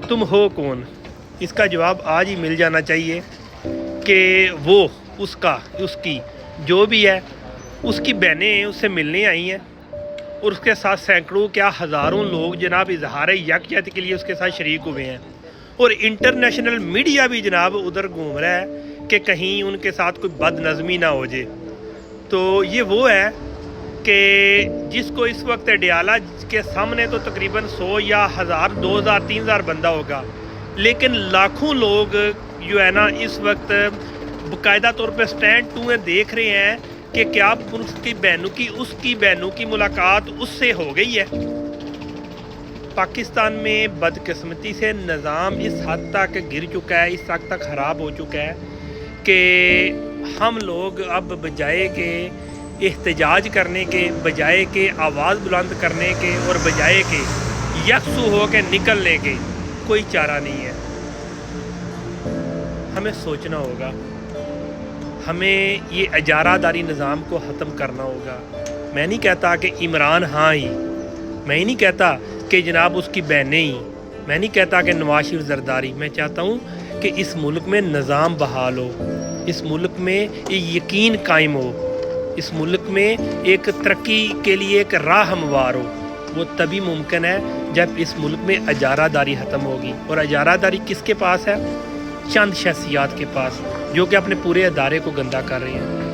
तुम हो कौन, इसका जवाब आज ही मिल जाना चाहिए कि वो उसकी जो भी है उसकी बहनें उससे मिलने आई हैं और उसके साथ सैकड़ों क्या हज़ारों लोग जनाब इजहार यकजहती के लिए उसके साथ शरीक हुए हैं। और इंटरनेशनल मीडिया भी जनाब उधर घूम रहा है कि कहीं उनके साथ कोई बदनज़मी ना हो जाए। तो ये वो है कि जिसको इस वक्त अडियाला के सामने तो तकरीबन 100 या 1000 2000 3000 बंदा होगा, लेकिन लाखों लोग जो है ना इस वक्त बाकायदा तौर पे स्टैंड टू में देख रहे हैं कि क्या उसकी बहनों की मुलाकात उससे हो गई है। पाकिस्तान में बदकिस्मती से निज़ाम इस हद तक गिर चुका है, इस हद तक ख़राब हो चुका है कि हम लोग अब बजाय के एहतजाज करने के, बजाय के आवाज़ बुलंद करने के और बजाय के यकसू हो के निकलने के कोई चारा नहीं है। हमें सोचना होगा, हमें ये इजारादारी निज़ाम को ख़त्म करना होगा। मैं नहीं कहता कि इमरान हाँ ही, मैं ही नहीं कहता कि जनाब उसकी बहनें ही, मैं नहीं कहता कि नवाज शरीफ जरदारी। मैं चाहता हूँ कि इस मुल्क में निज़ाम बहाल हो, इस मुल्क में ये यकीन कायम हो, इस मुल्क में एक तरक्की के लिए एक राह हमवार हो। वो तभी मुमकिन है जब इस मुल्क में इजारादारी ख़त्म होगी। और इजारादारी किसके पास है? चंद शख्सियात के पास, जो कि अपने पूरे अदारे को गंदा कर रही हैं।